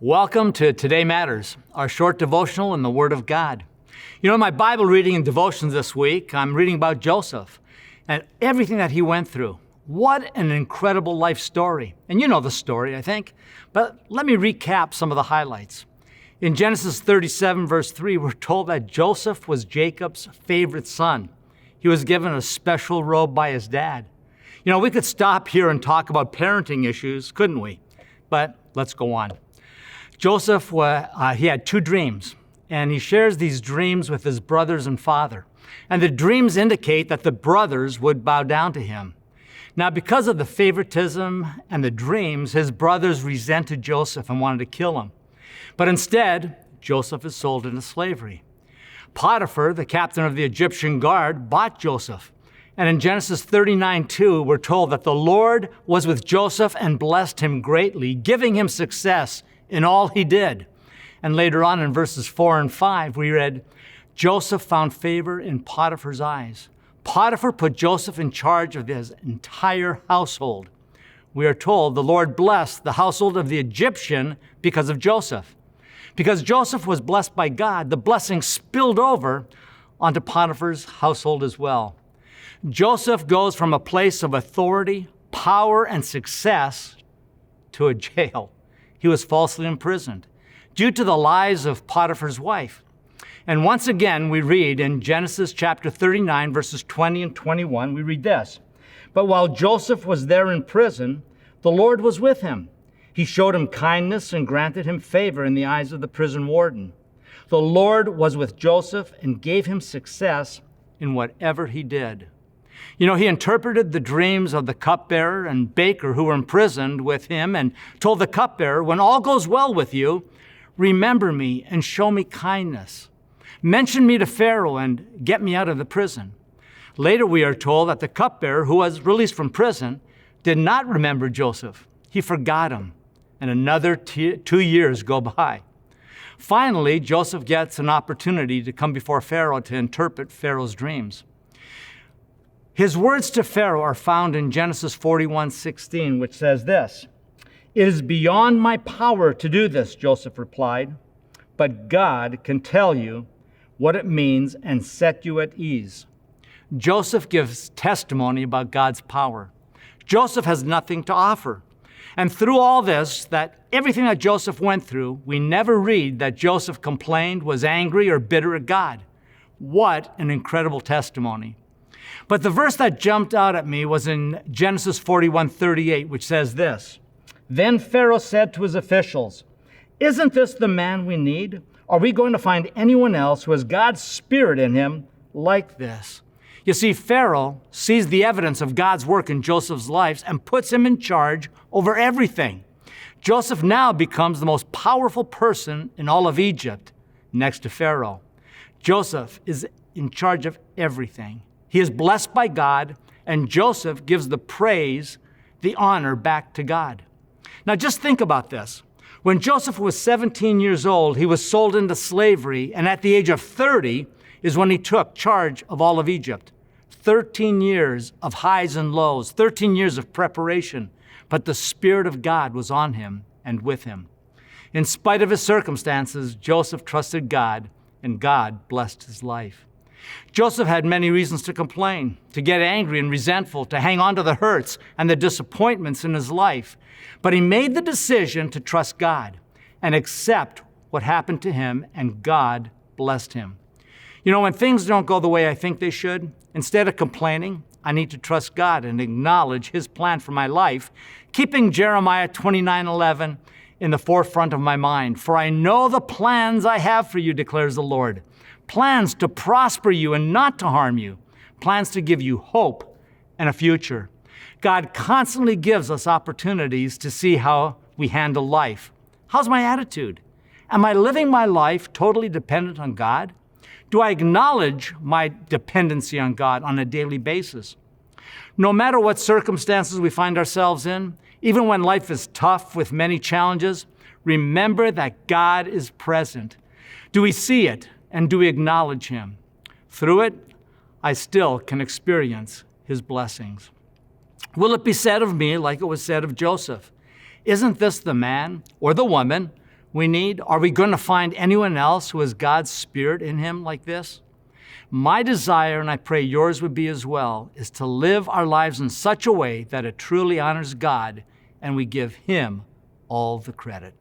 Welcome to Today Matters, our short devotional in the Word of God. You know, my Bible reading and devotions this week, I'm reading about Joseph and everything that he went through. What an incredible life story. And you know the story, I think, but let me recap some of the highlights. In Genesis 37, verse 3, we're told that Joseph was Jacob's favorite son. He was given a special robe by his dad. You know, we could stop here and talk about parenting issues, couldn't we? But let's go on. Joseph, he had two dreams, and he shares these dreams with his brothers and father. And the dreams indicate that the brothers would bow down to him. Now, because of the favoritism and the dreams, his brothers resented Joseph and wanted to kill him. But instead, Joseph is sold into slavery. Potiphar, the captain of the Egyptian guard, bought Joseph. And in Genesis 39:2, we're told that the Lord was with Joseph and blessed him greatly, giving him success in all he did. And later on in verses 4 and 5, we read, Joseph found favor in Potiphar's eyes. Potiphar put Joseph in charge of his entire household. We are told the Lord blessed the household of the Egyptian because of Joseph. Because Joseph was blessed by God, the blessing spilled over onto Potiphar's household as well. Joseph goes from a place of authority, power, and success to a jail. He was falsely imprisoned due to the lies of Potiphar's wife. And once again, we read in Genesis chapter 39, verses 20 and 21, we read this. But while Joseph was there in prison, the Lord was with him. He showed him kindness and granted him favor in the eyes of the prison warden. The Lord was with Joseph and gave him success in whatever he did. You know, he interpreted the dreams of the cupbearer and baker who were imprisoned with him and told the cupbearer, when all goes well with you, remember me and show me kindness. Mention me to Pharaoh and get me out of the prison. Later we are told that the cupbearer, who was released from prison, did not remember Joseph. He forgot him, and another 2 years go by. Finally, Joseph gets an opportunity to come before Pharaoh to interpret Pharaoh's dreams. His words to Pharaoh are found in Genesis 41:16, which says this, It is beyond my power to do this, Joseph replied, but God can tell you what it means and set you at ease. Joseph gives testimony about God's power. Joseph has nothing to offer. And through all this, that everything that Joseph went through, we never read that Joseph complained, was angry, or bitter at God. What an incredible testimony. But the verse that jumped out at me was in Genesis 41:38, which says this, Then Pharaoh said to his officials, Isn't this the man we need? Are we going to find anyone else who has God's Spirit in him like this? You see, Pharaoh sees the evidence of God's work in Joseph's life and puts him in charge over everything. Joseph now becomes the most powerful person in all of Egypt, next to Pharaoh. Joseph is in charge of everything. He is blessed by God, and Joseph gives the praise, the honor back to God. Now just think about this. When Joseph was 17 years old, he was sold into slavery, and at the age of 30 is when he took charge of all of Egypt. 13 years of highs and lows, 13 years of preparation, but the Spirit of God was on him and with him. In spite of his circumstances, Joseph trusted God, and God blessed his life. Joseph had many reasons to complain, to get angry and resentful, to hang on to the hurts and the disappointments in his life. But he made the decision to trust God and accept what happened to him, and God blessed him. You know, when things don't go the way I think they should, instead of complaining, I need to trust God and acknowledge his plan for my life, keeping Jeremiah 29:11 in the forefront of my mind. For I know the plans I have for you, declares the Lord. Plans to prosper you and not to harm you. Plans to give you hope and a future. God constantly gives us opportunities to see how we handle life. How's my attitude? Am I living my life totally dependent on God? Do I acknowledge my dependency on God on a daily basis? No matter what circumstances we find ourselves in, even when life is tough with many challenges, remember that God is present. Do we see it? And do we acknowledge him? Through it, I still can experience his blessings. Will it be said of me like it was said of Joseph? Isn't this the man or the woman we need? Are we going to find anyone else who has God's Spirit in him like this? My desire, and I pray yours would be as well, is to live our lives in such a way that it truly honors God and we give him all the credit.